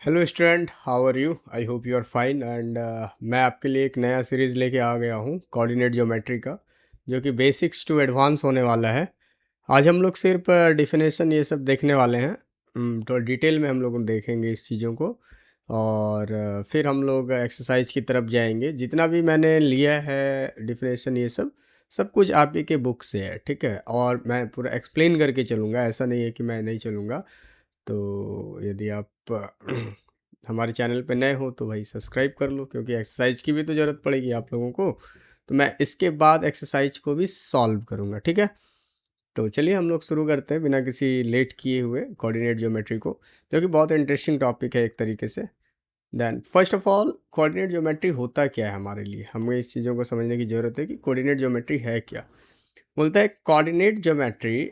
Hello student, how are you? I hope you are fine and मैं आपके लिए एक नया सीरीज़ लेके आ गया हूँ कोऑर्डिनेट ज्योमेट्री का, जो कि बेसिक्स टू एडवांस होने वाला है। आज हम लोग सिर्फ डिफिनेशन ये सब देखने वाले हैं। तो डिटेल में हम लोग देखेंगे इस चीज़ों को और फिर हम लोग एक्सरसाइज की तरफ जाएंगे। जितना भी मैंने लिया है डिफिनेशन, ये सब सब कुछ आप ही के बुक से है, ठीक है। और मैं पूरा एक्सप्लेन करके चलूँगा, ऐसा नहीं है कि मैं नहीं चलूँगा। तो यदि आप हमारे चैनल पे नए हो तो भाई सब्सक्राइब कर लो, क्योंकि एक्सरसाइज की भी तो ज़रूरत पड़ेगी आप लोगों को। तो मैं इसके बाद एक्सरसाइज को भी सॉल्व करूँगा, ठीक है। तो चलिए हम लोग शुरू करते हैं बिना किसी लेट किए हुए कोऑर्डिनेट ज्योमेट्री को, जो कि बहुत इंटरेस्टिंग टॉपिक है एक तरीके से। Then first of all, coordinate geometry होता क्या है हमारे लिए, हमें इस चीज़ों को समझने की ज़रूरत है कि कोऑर्डिनेट ज्योमेट्री है क्या। बोलता है coordinate geometry,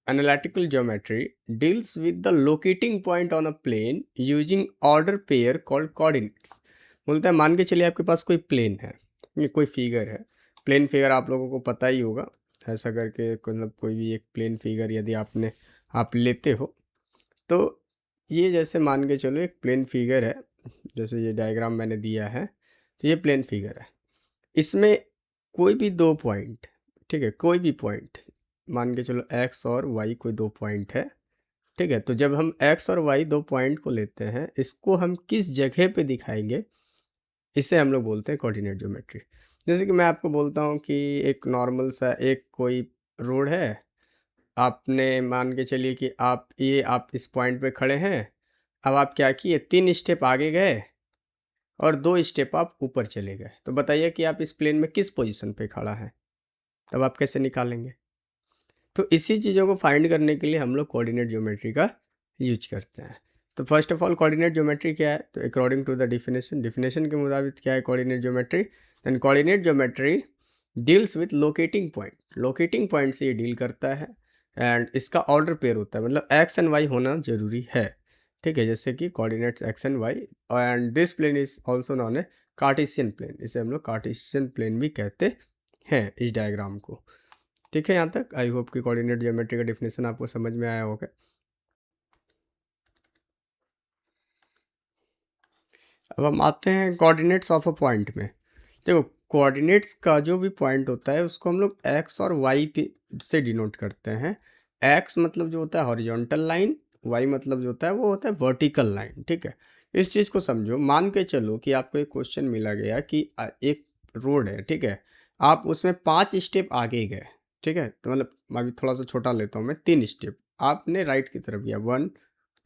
analytical geometry deals with the locating point on a plane using order pair called coordinates। बोलता है मान के चलिए आपके पास कोई प्लेन है, ये कोई फिगर है। प्लेन फिगर आप लोगों को पता ही होगा। ऐसा करके मतलब कोई भी एक प्लेन फिगर यदि आप लेते हो, तो ये जैसे मान के चलो एक प्लेन फिगर है, जैसे ये डायग्राम मैंने दिया है। तो ये प्लेन फिगर है, इसमें कोई भी दो पॉइंट, ठीक है, कोई भी पॉइंट मान के चलो एक्स और वाई कोई दो पॉइंट है, ठीक है। तो जब हम एक्स और वाई दो पॉइंट को लेते हैं, इसको हम किस जगह पे दिखाएंगे, इसे हम लोग बोलते हैं कोऑर्डिनेट ज्योमेट्री। जैसे कि मैं आपको बोलता हूँ कि एक नॉर्मल सा एक कोई रोड है। आपने मान के चलिए कि आप इस पॉइंट पे खड़े हैं। अब आप क्या किए, 3 स्टेप आगे गए और 2 स्टेप आप ऊपर चले गए। तो बताइए कि आप इस प्लेन में किस पोजीशन पे खड़ा है, तब आप कैसे निकालेंगे। तो इसी चीज़ों को फाइंड करने के लिए हम लोग कोऑर्डिनेट ज्योमेट्री का यूज करते हैं। तो first of all coordinate geometry क्या है, तो अकॉर्डिंग टू द डिफिनेशन के मुताबिक क्या है coordinate geometry. Then coordinate geometry deals with locating point, locating point से ये डील करता है। एंड इसका ऑर्डर पेयर होता है, मतलब एक्स एंड वाई होना जरूरी है, ठीक है। जैसे कि coordinates x and y, and this plane is also known a Cartesian plane, इसे हम लोग कार्टेशियन प्लेन भी कहते हैं इस डायग्राम को, ठीक है। यहाँ तक आई होप कि कोऑर्डिनेट ज्योमेट्री का डिफिनेशन आपको समझ में आया होगा। अब हम आते हैं कोऑर्डिनेट्स ऑफ अ पॉइंट में। देखो, कोऑर्डिनेट्स का जो भी पॉइंट होता है उसको हम लोग एक्स और वाई पे से डिनोट करते हैं। एक्स मतलब जो होता है हॉरिजॉन्टल लाइन, वाई मतलब जो होता है वो होता है वर्टिकल लाइन, ठीक है। इस चीज़ को समझो। मान के चलो कि आपको एक क्वेश्चन मिला गया कि एक रोड है, ठीक है। आप उसमें 5 स्टेप आगे गए, ठीक है। तो मतलब मैं अभी थोड़ा सा छोटा लेता हूँ, मैं 3 स्टेप आपने राइट की तरफ गया, 1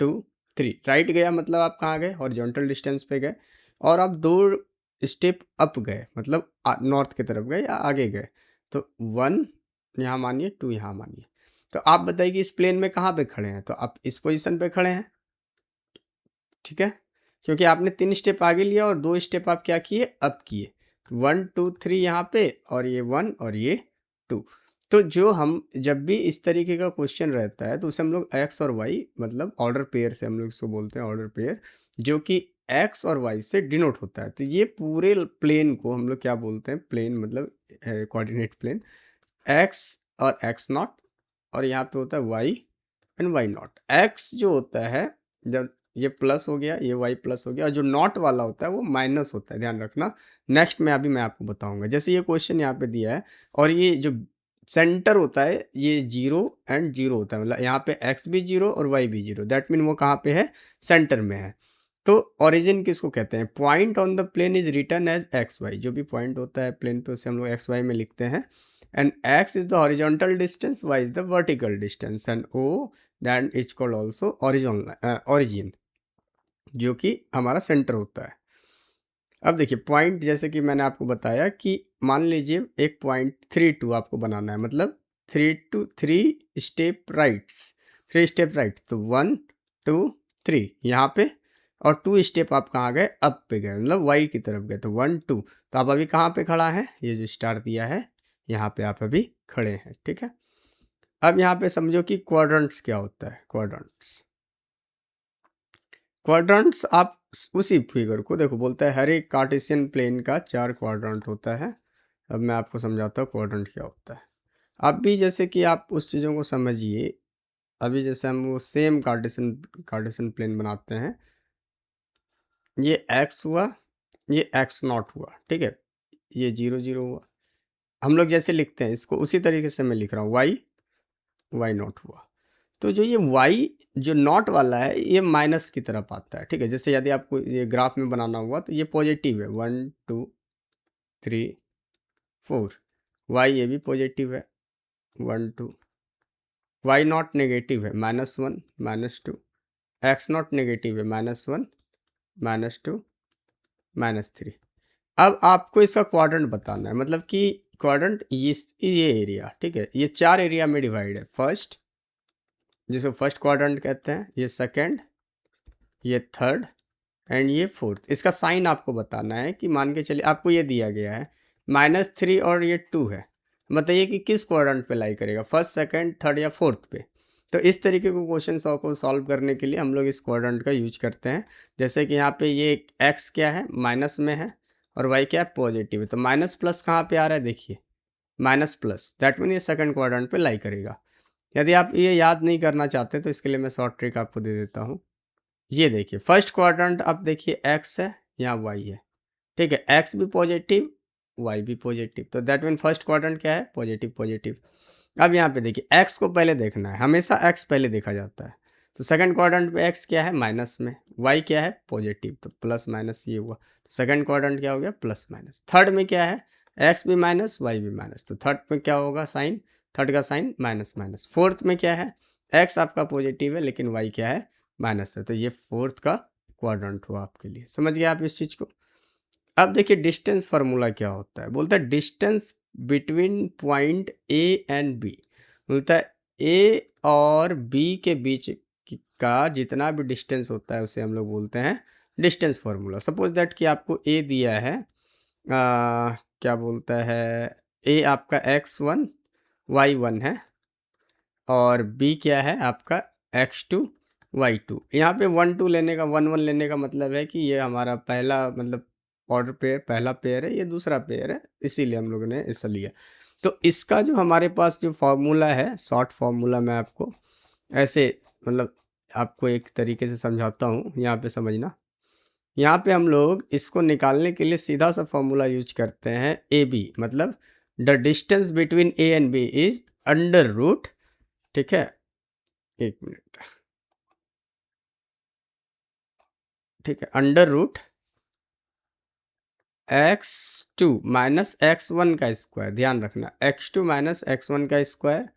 2 3 राइट गया, मतलब आप कहाँ गए, हॉरिजॉन्टल डिस्टेंस पे गए। और आप 2 स्टेप अप गए, मतलब नॉर्थ की तरफ गए या आगे गए। तो 1 यहाँ मानिए, 2 यहाँ मानिए। तो आप बताइए कि इस प्लेन में कहाँ पे खड़े हैं, तो आप इस पोजीशन पे खड़े हैं, ठीक है। क्योंकि आपने 3 स्टेप आगे लिया और 2 स्टेप आप क्या किए, अप किए। 1 2 3 यहाँ पे, और ये 1 और ये 2। तो जो हम जब भी इस तरीके का क्वेश्चन रहता है तो उसे हम लोग एक्स और वाई, मतलब ऑर्डर पेयर से हम लोग इसको बोलते हैं ऑर्डर पेयर, जो कि एक्स और वाई से डिनोट होता है। तो ये पूरे प्लेन को हम लोग क्या बोलते हैं, प्लेन मतलब कोऑर्डिनेट प्लेन, एक्स और एक्स नॉट, और यहाँ पे होता है y and y naught. X जो होता है, जब ये प्लस हो गया, ये वाई प्लस हो गया, और जो नॉट वाला होता है वो माइनस होता है, ध्यान रखना। नेक्स्ट में अभी मैं आपको बताऊंगा। जैसे ये क्वेश्चन यहाँ पे दिया है, और ये जो सेंटर होता है ये 0 एंड 0 होता है, मतलब यहाँ पे एक्स भी 0 और वाई भी 0, दैट मीन वो कहाँ पे है, सेंटर में है। तो ओरिजिन किसको कहते हैं, point on the plane is written as x y. जो भी पॉइंट होता है प्लेन पे उसे हम लोग एक्स वाई में लिखते हैं। And x is the horizontal distance, y is the vertical distance, and o that is called also origin, जो कि हमारा सेंटर होता है। अब देखिए पॉइंट, जैसे कि मैंने आपको बताया कि मान लीजिए एक पॉइंट 3 2 आपको बनाना है, मतलब 3 स्टेप राइट्स, 3 स्टेप राइट, तो 1 2 3 यहाँ पे, और 2 स्टेप आप कहाँ गए, अप पे गए, मतलब वाई की तरफ गए, तो 1 2। तो आप अभी कहाँ पे खड़ा है, ये जो स्टार दिया है यहाँ पे आप अभी खड़े हैं, ठीक है। अब यहाँ पे समझो कि क्वाड्रेंट्स क्या होता है। क्वाड्रेंट्स आप उसी फिगर को देखो, बोलता है हर एक कार्टेशियन प्लेन का 4 क्वाड्रेंट होता है। अब मैं आपको समझाता हूँ क्वाड्रेंट क्या होता है। अब भी जैसे कि आप उस चीज़ों को समझिए, अभी जैसे हम वो सेम कार्टेशियन प्लेन बनाते हैं, ये x हुआ, ये x नॉट हुआ, ठीक है, ये 0 0 हुआ। हम लोग जैसे लिखते हैं इसको उसी तरीके से मैं लिख रहा हूँ, y नॉट हुआ। तो जो ये y जो नॉट वाला है ये माइनस की तरफ आता है, ठीक है। जैसे यदि आपको ये ग्राफ में बनाना हुआ तो ये पॉजिटिव है, 1 2 3 4, y ये भी पॉजिटिव है, 1 2, y नॉट नेगेटिव है, -1 -2, x नॉट नेगेटिव है, -1 -2 -3। अब आपको इसका क्वाड्रेंट बताना है, मतलब कि क्वाड्रेंट ये एरिया, ठीक है, ये 4 एरिया में डिवाइड है। फर्स्ट, जिसे फर्स्ट क्वाड्रेंट कहते हैं, ये सेकंड, ये थर्ड एंड ये फोर्थ। इसका साइन आपको बताना है कि मान के चलिए आपको ये दिया गया है -3 और ये 2 है, बताइए कि किस क्वाड्रेंट पे लाई करेगा, फर्स्ट सेकंड थर्ड या फोर्थ पे। तो इस तरीके को क्वेश्चन को सॉल्व करने के लिए हम लोग इस क्वाड्रेंट का यूज करते हैं। जैसे कि यहाँ पे ये x क्या है, माइनस में है, और y क्या है, पॉजिटिव है। तो माइनस प्लस कहाँ पे आ रहा है, देखिए माइनस प्लस, दैट मीन ये सेकंड क्वाड्रेंट पे लाई करेगा। यदि आप ये याद नहीं करना चाहते तो इसके लिए मैं शॉर्ट ट्रिक आपको दे देता हूँ। ये देखिए फर्स्ट क्वाड्रेंट, आप देखिए x है, यहाँ y है, ठीक है, x भी पॉजिटिव y भी पॉजिटिव, तो दैट मीन फर्स्ट क्वाड्रेंट क्या है, पॉजिटिव पॉजिटिव। अब यहाँ पे देखिए x को पहले देखना है, हमेशा x पहले देखा जाता है। तो सेकंड क्वाड्रेंट पे x क्या है, माइनस में, y क्या है, पॉजिटिव, तो प्लस माइनस ये हुआ, तो सेकंड क्वाड्रेंट क्या हो गया, प्लस माइनस। थर्ड में क्या है, x भी माइनस y भी माइनस, तो थर्ड में क्या होगा साइन, थर्ड का साइन माइनस माइनस। फोर्थ में क्या है, x आपका पॉजिटिव है लेकिन y क्या है, माइनस है, तो ये फोर्थ का क्वाड्रेंट हुआ आपके लिए। समझ गए आप इस चीज़ को। अब देखिए डिस्टेंस फार्मूला क्या होता है, बोलता है distance between point A and B, बोलता है ए और बी के बीच का जितना भी डिस्टेंस होता है उसे हम लोग बोलते हैं डिस्टेंस फार्मूला। सपोज दैट कि आपको ए दिया है, क्या बोलता है, ए आपका x1 y1 है, और बी क्या है आपका x2 y2। यहाँ पे 1 2 लेने का, 1 1 लेने का मतलब है कि ये हमारा पहला मतलब ऑर्डर पेयर, पहला पेयर है, ये दूसरा पेयर है, इसीलिए हम लोगों ने ऐसा लिया। तो इसका जो हमारे पास जो फार्मूला है, शॉर्ट फार्मूला, मैं आपको ऐसे मतलब आपको एक तरीके से समझाता हूँ, यहाँ पे समझना। यहाँ पे हम लोग इसको निकालने के लिए सीधा सा फॉर्मूला यूज करते हैं, ए बी, मतलब the distance between A and B is under root, ठीक है, एक मिनट, ठीक है, under root x2 minus x1 का स्क्वायर, ध्यान रखना x2 माइनस x1 का square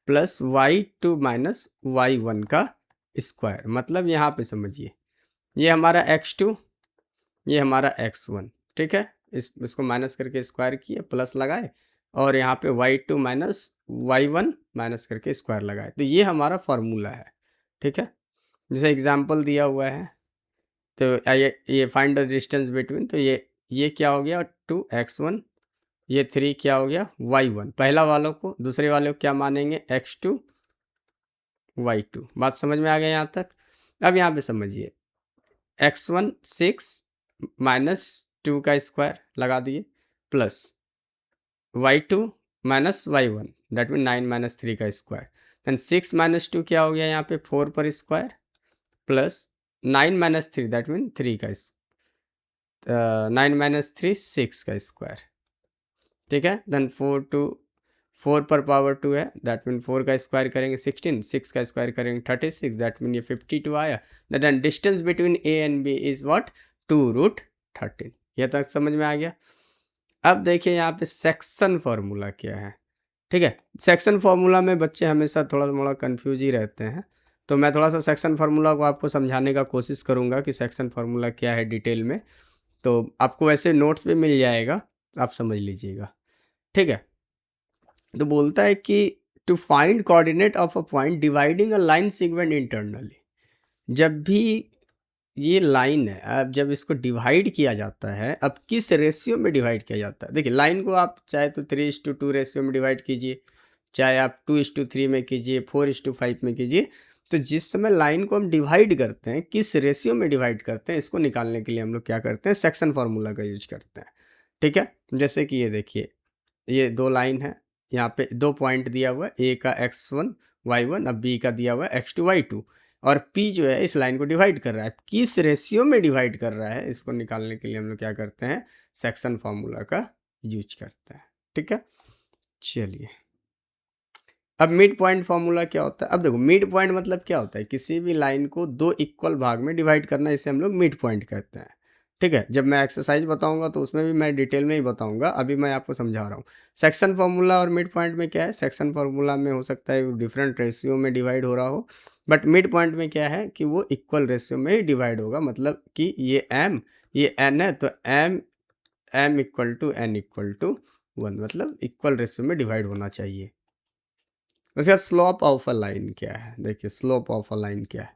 plus y2 minus y1 का स्क्वायर। मतलब यहाँ पे समझिए, ये हमारा x2, ये हमारा x1, ठीक है, इसको माइनस करके स्क्वायर किए, प्लस लगाए, और यहाँ पे y2 माइनस y1 माइनस करके स्क्वायर लगाए, तो ये हमारा फॉर्मूला है, ठीक है। जैसे एग्जाम्पल दिया हुआ है, तो ये फाइंड द डिस्टेंस बिटवीन, तो ये क्या हो गया 2x1, ये 3 क्या हो गया y1, पहला वालों को, दूसरे वाले को क्या मानेंगे x2 y2। बात समझ में आ गया यहाँ तक। अब यहाँ पे समझिए, x1 6 माइनस 2 का स्क्वायर लगा दिए, plus y2 minus y1, that mean 9 minus 3 का स्क्वायर, देन 6 माइनस 2 क्या हो गया यहाँ पे 4 पर square, plus 9 minus 3, that mean 3 का 9 माइनस 3 6 का स्क्वायर, ठीक है। देन 4 पर पावर 2 है, दैट मीन 4 का स्क्वायर करेंगे 16, 6 का स्क्वायर करेंगे 36, दैट मीन ये 52 आया। Then distance between A and B is what, 2√13। यह तक समझ में आ गया। अब देखिए यहाँ पे सेक्शन फार्मूला क्या है, ठीक है। सेक्शन फार्मूला में बच्चे हमेशा थोड़ा थोड़ा कंफ्यूज ही रहते हैं, तो मैं थोड़ा सा सेक्शन फार्मूला को आपको समझाने का कोशिश करूँगा कि सेक्शन फार्मूला क्या है डिटेल में। तो आपको वैसे नोट्स पे मिल जाएगा, आप समझ लीजिएगा, ठीक है। तो बोलता है कि to find coordinate of a point dividing a line segment internally, जब भी ये लाइन है, अब जब इसको डिवाइड किया जाता है, अब किस रेशियो में डिवाइड किया जाता है, देखिए लाइन को आप चाहे तो 3:2 रेशियो में डिवाइड कीजिए, चाहे आप 2:3 में कीजिए, 4:5 में कीजिए। तो जिस समय लाइन को हम डिवाइड करते हैं, किस रेशियो में डिवाइड करते हैं, इसको निकालने के लिए हम लोग क्या करते हैं, सेक्शन फार्मूला का यूज करते हैं, ठीक है। जैसे कि ये देखिए, ये दो लाइन है, यहाँ पे दो पॉइंट दिया हुआ है, ए का x1 y1, अब बी का दिया हुआ है x2 y2। और P जो है इस लाइन को डिवाइड कर रहा है। किस रेशियो में डिवाइड कर रहा है, इसको निकालने के लिए हम लोग क्या करते हैं, सेक्शन फार्मूला का यूज करते हैं। ठीक है, चलिए अब मिड पॉइंट फार्मूला क्या होता है। अब देखो मिड पॉइंट मतलब क्या होता है, किसी भी लाइन को दो इक्वल भाग में डिवाइड करना, इसे हम लोग मिड पॉइंट कहते हैं। ठीक है, जब मैं एक्सरसाइज बताऊंगा तो उसमें भी मैं डिटेल में ही बताऊंगा, अभी मैं आपको समझा रहा हूँ। सेक्शन फार्मूला और मिड पॉइंट में क्या है, सेक्शन फार्मूला में हो सकता है डिफरेंट रेशियो में डिवाइड हो रहा हो, बट मिड पॉइंट में क्या है कि वो इक्वल रेशियो में ही डिवाइड होगा। मतलब कि ये m ये n है, तो m equal to n equal to 1, मतलब इक्वल रेशियो में डिवाइड होना चाहिए। उसका स्लोप ऑफ अ लाइन क्या है, देखिए स्लोप ऑफ अ लाइन क्या है।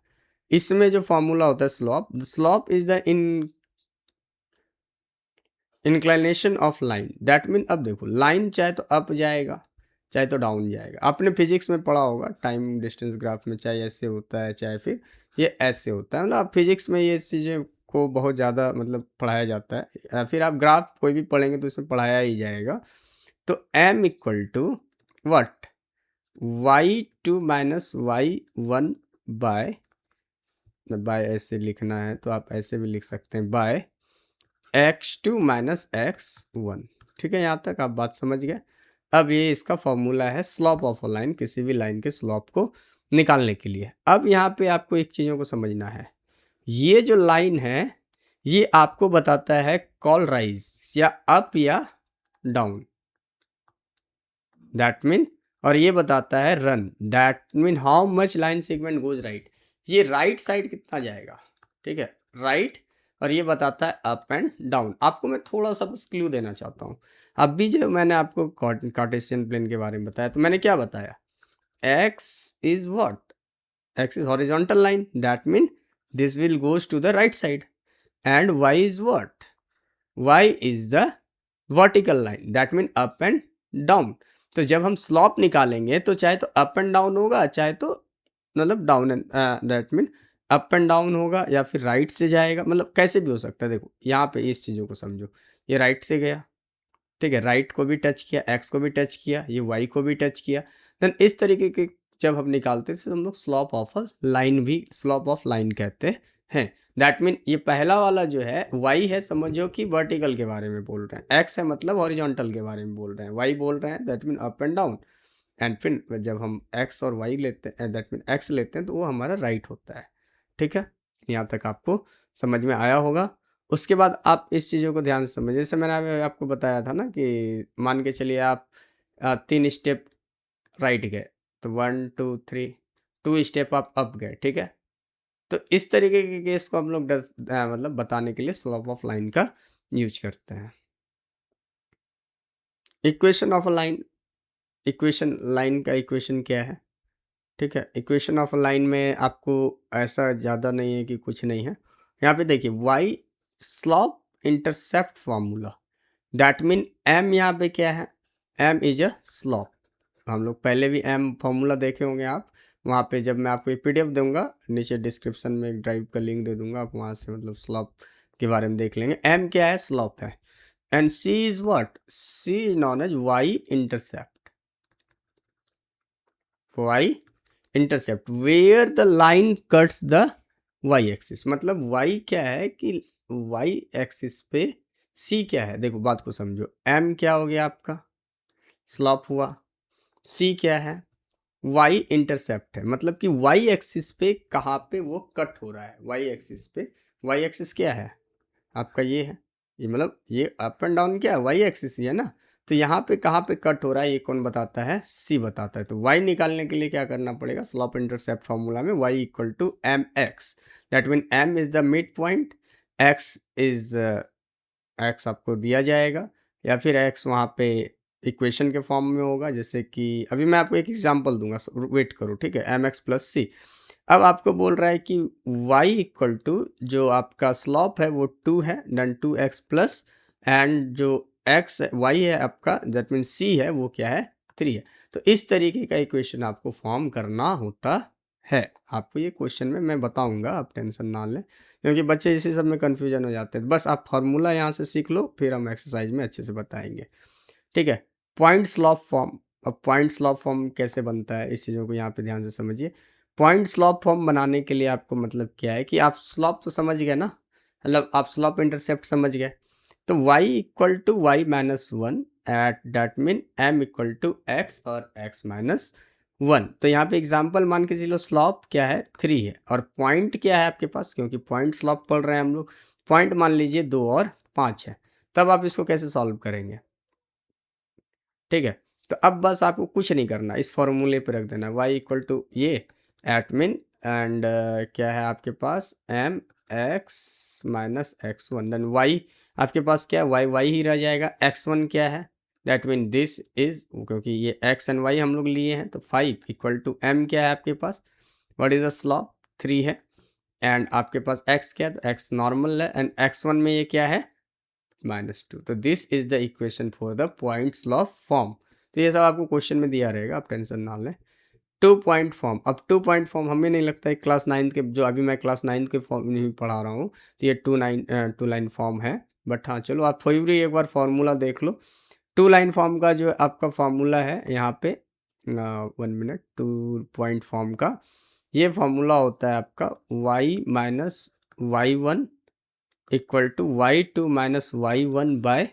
इसमें जो फॉर्मूला होता है slope is the inclination of line. That mean, अब देखो लाइन चाहे तो अप जाएगा चाहे तो डाउन जाएगा। आपने फिजिक्स में पढ़ा होगा टाइम डिस्टेंस ग्राफ में, चाहे ऐसे होता है चाहे फिर ये ऐसे होता है। मतलब आप फिजिक्स में ये चीज़ें को बहुत ज़्यादा मतलब पढ़ाया जाता है, या फिर आप ग्राफ कोई भी पढ़ेंगे तो इसमें पढ़ाया ही जाएगा। तो m equal to what, y2 minus y1 by ऐसे लिखना है तो आप ऐसे भी लिख सकते हैं, बाय x2 माइनस x1। ठीक है, यहाँ तक आप बात समझ गए। अब ये इसका फॉर्मूला है स्लॉप ऑफ अ लाइन, किसी भी लाइन के स्लॉप को निकालने के लिए। अब यहाँ पे आपको एक चीज़ों को समझना है, ये जो लाइन है ये आपको बताता है कॉल राइज या अप या डाउन, दैट मीन, और ये बताता है run, that mean how much line segment goes right, ये राइट साइड कितना जाएगा। ठीक है, राइट, और ये बताता है अप एंड डाउन। आपको मैं थोड़ा सा बस क्लू देना चाहता हूँ। अभी जो मैंने आपको कार्टेशियन प्लेन के बारे में बताया तो मैंने क्या बताया, x is what, x is horizontal line, that mean this will goes to the right side, and y is what, y is the vertical line, that mean up and down. तो जब हम स्लॉप निकालेंगे तो चाहे तो up and down होगा, चाहे तो मतलब down and that mean up and down होगा, या फिर राइट से जाएगा, मतलब कैसे भी हो सकता है। देखो यहाँ पे इस चीज़ों को समझो, ये राइट से गया, ठीक है, राइट को भी टच किया, एक्स को भी टच किया, ये वाई को भी टच किया। देन इस तरीके के जब हम निकालते हैं तो हम लोग स्लॉप ऑफ अ लाइन भी स्लॉप ऑफ लाइन कहते हैं। दैट मीन ये पहला वाला जो है वाई है, समझो कि वर्टिकल के बारे में बोल रहे हैं, एक्स है मतलब हॉरिजॉन्टल के बारे में बोल रहे हैं, वाई बोल रहे हैं that mean up and down. And फिर जब हम एक्स और वाई लेते हैं दैट मीन एक्स लेते हैं तो वो हमारा राइट होता है। ठीक है, यहाँ तक आपको समझ में आया होगा। उसके बाद आप इस चीज़ों को ध्यान से समझिए, जैसे मैंने अभी आपको बताया था ना कि मान के चलिए आप 3 स्टेप राइट गए तो 1 2 3, 2 स्टेप आप अप गए। ठीक है, तो इस तरीके के केस को हम लोग मतलब बताने के लिए स्लोप ऑफ लाइन का यूज करते हैं। Equation of a line, equation line का इक्वेशन क्या है। ठीक है, इक्वेशन ऑफ लाइन में आपको ऐसा ज़्यादा नहीं है कि कुछ नहीं है। यहाँ पे देखिए y slope intercept formula, that mean m यहाँ पे क्या है, एम इज अ स्लॉप। हम लोग पहले भी एम फार्मूला देखे होंगे आप, वहाँ पे जब मैं आपको पीडीएफ दूंगा नीचे डिस्क्रिप्शन में एक ड्राइव का लिंक दे दूंगा, आप वहाँ से मतलब स्लॉप के बारे में देख लेंगे। एम क्या है, स्लॉप है, and c is what, c is known as y intercept, y intercept where the line cuts the y axis. मतलब वाई क्या है कि वाई एक्सिस पे सी क्या है, देखो बात को समझो, एम क्या हो गया आपका स्लॉप हुआ, सी क्या है वाई इंटरसेप्ट है, मतलब कि वाई एक्सिस पे कहाँ पे वो कट हो रहा है, वाई एक्सिस पे, वाई एक्सिस क्या है आपका ये है, ये मतलब ये अप एंड डाउन क्या है वाई एक्सिस ही है ना। तो यहाँ पे कहाँ पे कट हो रहा है ये कौन बताता है, सी बताता है। तो y निकालने के लिए क्या करना पड़ेगा, स्लॉप इंटरसेप्ट फार्मूला में y equal to m x, that mean m is the mid point, x is x आपको दिया जाएगा, या फिर x वहाँ पे इक्वेशन के फॉर्म में होगा। जैसे कि अभी मैं आपको एक एग्जांपल दूंगा, वेट करो, ठीक है, एम एक्स प्लस सी। अब आपको बोल रहा है कि y इक्वल टू जो आपका स्लॉप है वो 2 है, देन 2x प्लस, एंड जो x y है आपका दैट मीन c है वो क्या है 3 है। तो इस तरीके का इक्वेशन आपको फॉर्म करना होता है। आपको ये क्वेश्चन में मैं बताऊंगा, आप टेंशन ना लें, क्योंकि बच्चे इसी सब में कन्फ्यूजन हो जाते हैं। बस आप फार्मूला यहाँ से सीख लो, फिर हम एक्सरसाइज में अच्छे से बताएंगे। ठीक है, पॉइंट स्लॉप फॉर्म। अब पॉइंट स्लॉप फॉर्म कैसे बनता है, इस चीज़ों को यहाँ पे ध्यान से समझिए। पॉइंट स्लॉप फॉर्म बनाने के लिए आपको मतलब क्या है कि आप स्लॉप तो समझ गए ना, मतलब आप स्लॉप इंटरसेप्ट समझ गए। तो y equal to y minus one at that mean m equal to x और x माइनस वन। तो यहाँ पे एग्जांपल मान के चलो स्लॉप क्या है 3 है और पॉइंट क्या है आपके पास, क्योंकि पॉइंट स्लॉप पढ़ रहे हैं हम लोग, पॉइंट मान लीजिए 2 और 5 है। तब आप इसको कैसे सॉल्व करेंगे? ठीक है, तो अब बस आपको कुछ नहीं करना, इस फॉर्मूले पे रख देना y इक्वल टू ये एट मीन एंड क्या है आपके पास m x minus x one, then y आपके पास क्या है y ही रह जाएगा, x1 क्या है दैट मीन दिस इज, क्योंकि ये x एंड y हम लोग लिए हैं, तो 5 इक्वल टू m क्या है आपके पास, व्हाट इज द स्लॉप 3 है, एंड आपके पास x क्या है, तो x नॉर्मल है, एंड x1 में ये क्या है -2। तो this is the equation for the point slope form. तो ये सब आपको क्वेश्चन में दिया रहेगा, आप टेंशन ना लें। 2 पॉइंट फॉर्म, अब 2 पॉइंट फॉर्म हमें नहीं लगता है क्लास 9 के, जो अभी मैं क्लास 9 के फॉर्म नहीं पढ़ा रहा हूँ, तो ये 2 लाइन फॉर्म है। बट हाँ चलो, आप फिर भी एक बार फॉर्मूला देख लो। 2 लाइन फॉर्म का जो आपका फॉर्मूला है यहाँ पे 1 मिनट, 2 पॉइंट फॉर्म का ये फॉर्मूला होता है आपका y minus y1 equal to y2 minus y1 by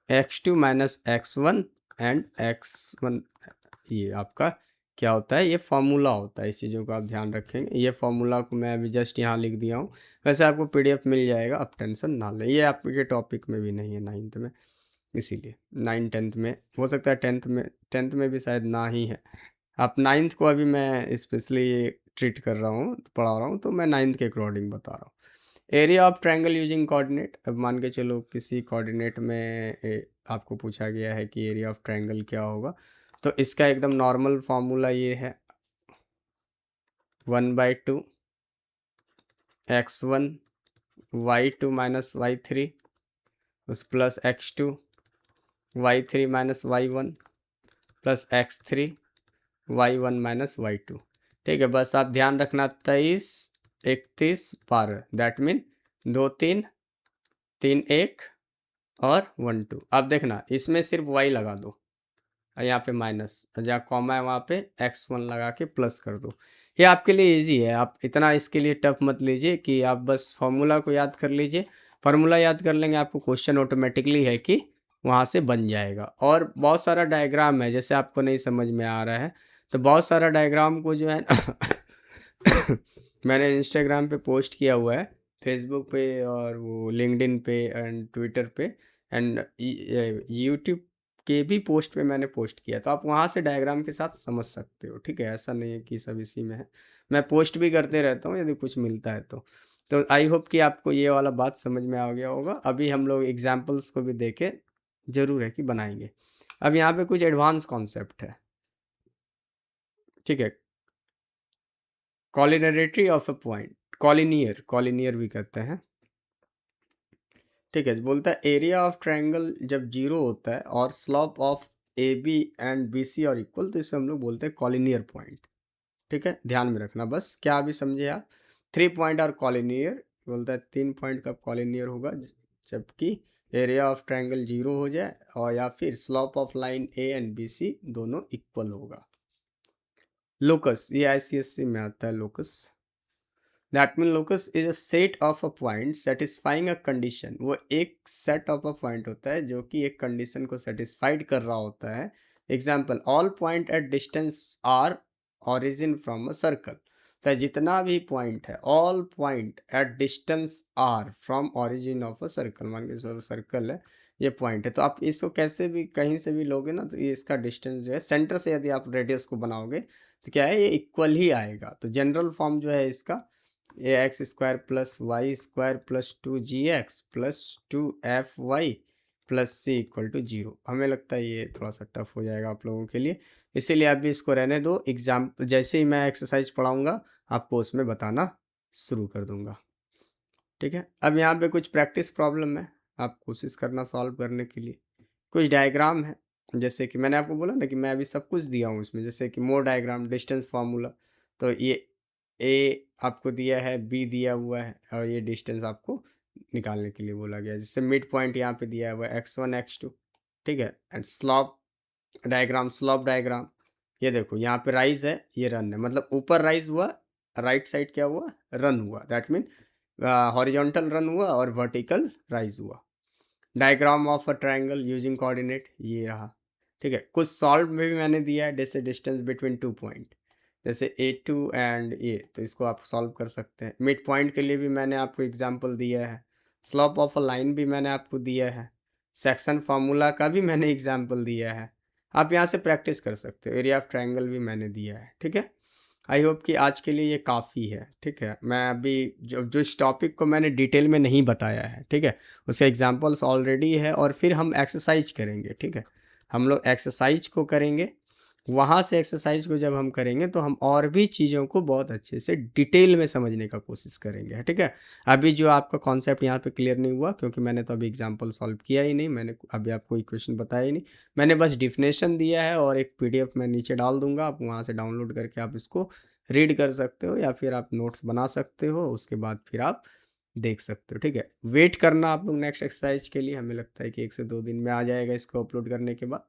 x2 minus x1 and x1। ये आपका क्या होता है, ये फॉर्मूला होता है, इस चीज़ों का आप ध्यान रखेंगे। ये फॉर्मूला को मैं अभी जस्ट यहाँ लिख दिया हूँ, वैसे आपको पीडीएफ मिल जाएगा, आप टेंशन ना लें। ये आपके टॉपिक में भी नहीं है 9th में, इसीलिए 9 10th में हो सकता है, 10th में भी शायद ना ही है। आप 9th को अभी मैं स्पेशली ट्रीट कर रहा हूँ, पढ़ा रहा हूँ, तो मैं 9th के अकॉर्डिंग बता रहा हूँ। Area of triangle using coordinate, अब मान के चलो किसी कोऑर्डिनेट में आपको पूछा गया है कि एरिया ऑफ ट्रायंगल क्या होगा, तो इसका एकदम नॉर्मल फार्मूला ये है 1/2 x1 y2 माइनस y3 उस plus x2 y3 minus y1 plus x3 y1 minus y2। ठीक है, बस आप ध्यान रखना 23 31 12, दैट मीन 2 3 3 1 और 1 2। अब देखना इसमें सिर्फ y लगा दो, और यहाँ पे माइनस, जहाँ कॉमा है वहाँ पे x1 लगा के प्लस कर दो। ये आपके लिए इजी है, आप इतना इसके लिए टफ मत लीजिए कि आप बस फॉर्मूला को याद कर लीजिए। फार्मूला याद कर लेंगे, आपको क्वेश्चन ऑटोमेटिकली है कि वहाँ से बन जाएगा। और बहुत सारा डायग्राम है, जैसे आपको नहीं समझ में आ रहा है तो बहुत सारा डायग्राम को जो है मैंने इंस्टाग्राम पे पोस्ट किया हुआ है, फेसबुक पे और वो लिंक्डइन पे एंड ट्विटर पे एंड यूट्यूब के भी पोस्ट पे मैंने पोस्ट किया, तो आप वहाँ से डायग्राम के साथ समझ सकते हो। ठीक है, ऐसा नहीं है कि सब इसी में है, मैं पोस्ट भी करते रहता हूँ यदि कुछ मिलता है तो आई होप कि आपको ये वाला बात समझ में आ गया होगा। अभी हम लोग एग्जाम्पल्स को भी देखे जरूर है कि बनाएंगे। अब यहाँ पे कुछ एडवांस कॉन्सेप्ट है। ठीक है, कॉलिनरेटरी ऑफ अ पॉइंट, कॉलिनियर भी कहते हैं। ठीक है, बोलता है एरिया ऑफ ट्रायंगल जब 0 होता है और slope of A B and B C और इक्वल, तो इसे हम लोग बोलते हैं कॉलिनियर पॉइंट। ठीक है, ध्यान में रखना बस, क्या अभी समझे आप। 3 पॉइंट और कॉलिनियर, बोलता है 3 पॉइंट का कॉलिनियर होगा जबकि एरिया ऑफ ट्रायंगल 0 हो जाए, और या फिर slope of line A and B C दोनों इक्वल होगा। लोकस, ये ICSE में आता है locus. That mean locus is a set of a point satisfying a condition. वो एक सेट ऑफ अ पॉइंट होता है जो कि एक कंडीशन को सेटिस्फाइड कर रहा होता है। Example, all point at distance r origin from a circle. तो जितना भी पॉइंट है, all point at distance r from origin of a circle, मान के सर्कल है, ये पॉइंट है, तो आप इसको कैसे भी कहीं से भी लोगे ना, तो ये इसका डिस्टेंस जो है सेंटर से, यदि आप रेडियस को बनाओगे तो क्या है, ये इक्वल ही आएगा। तो जनरल फॉर्म जो है इसका ax² plus y² plus 2gx plus 2fy plus c equal to 0। हमें लगता है ये थोड़ा सा टफ हो जाएगा आप लोगों के लिए, इसीलिए अभी इसको रहने दो। एग्जाम जैसे ही मैं एक्सरसाइज पढ़ाऊँगा आपको उसमें बताना शुरू कर दूँगा। ठीक है, अब यहाँ पे कुछ प्रैक्टिस प्रॉब्लम है, आप कोशिश करना सॉल्व करने के लिए। कुछ डायग्राम है, जैसे कि मैंने आपको बोला ना कि मैं अभी सब कुछ दिया हूँ इसमें, जैसे कि मोर डायग्राम, डिस्टेंस फार्मूला, तो ये ए आपको दिया है, बी दिया हुआ है, और ये डिस्टेंस आपको निकालने के लिए बोला गया है। जैसे मिड पॉइंट यहाँ पे दिया हुआ है x1 x2। ठीक है, एंड स्लॉप डायग्राम, ये देखो यहाँ पे राइज है, ये रन है, मतलब ऊपर राइज हुआ, राइट साइड क्या हुआ, रन हुआ, दैट मीन हॉरिजॉन्टल रन हुआ और वर्टिकल राइज हुआ। Diagram of a triangle using coordinate ये रहा। ठीक है, कुछ सॉल्व में भी मैंने दिया है, जैसे डिस्टेंस बिटवीन 2 पॉइंट, जैसे A2 एंड ए, तो इसको आप सॉल्व कर सकते हैं। मिड पॉइंट के लिए भी मैंने आपको एग्जांपल दिया है, स्लोप ऑफ अ लाइन भी मैंने आपको दिया है, सेक्शन फार्मूला का भी मैंने एग्जांपल दिया है, आप यहाँ से प्रैक्टिस कर सकते हो। एरिया ऑफ ट्रायंगल भी मैंने दिया है। ठीक है, आई होप कि आज के लिए ये काफ़ी है। ठीक है, मैं अभी जो जो इस टॉपिक को मैंने डिटेल में नहीं बताया है, ठीक है, उसके एग्जांपल्स ऑलरेडी है, और फिर हम एक्सरसाइज करेंगे। ठीक है, हम लोग एक्सरसाइज को करेंगे, वहाँ से एक्सरसाइज को जब हम करेंगे तो हम और भी चीज़ों को बहुत अच्छे से डिटेल में समझने का कोशिश करेंगे। ठीक है, अभी जो आपका कॉन्सेप्ट यहाँ पे क्लियर नहीं हुआ, क्योंकि मैंने तो अभी एग्जांपल सॉल्व किया ही नहीं, मैंने अभी आपको इक्वेशन बताया ही नहीं, मैंने बस डिफिनेशन दिया है और एक पीडीएफ मैं नीचे डाल दूंगा, आप वहाँ से डाउनलोड करके आप इसको रीड कर सकते हो, या फिर आप नोट्स बना सकते हो, उसके बाद फिर आप देख सकते हो। ठीक है, वेट करना आप लोग नेक्स्ट एक्सरसाइज के लिए, हमें लगता है कि 1 से 2 दिन में आ जाएगा इसको अपलोड करने के बाद।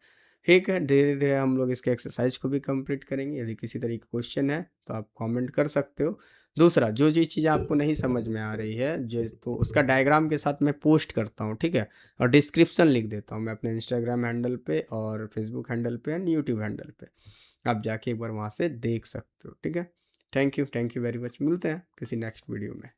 ठीक है, धीरे धीरे हम लोग इसके एक्सरसाइज को भी कंप्लीट करेंगे। यदि किसी तरीके का क्वेश्चन है तो आप कमेंट कर सकते हो। दूसरा, जो जो चीज़ आपको नहीं समझ में आ रही है जो, तो उसका डायग्राम के साथ मैं पोस्ट करता हूँ। ठीक है, और डिस्क्रिप्शन लिख देता हूँ मैं अपने इंस्टाग्राम हैंडल पे और फेसबुक हैंडल पे एंड यूट्यूब हैंडल पे, आप जाके एक बार वहाँ से देख सकते हो। ठीक है, थैंक यू वेरी मच, मिलते हैं किसी नेक्स्ट वीडियो में।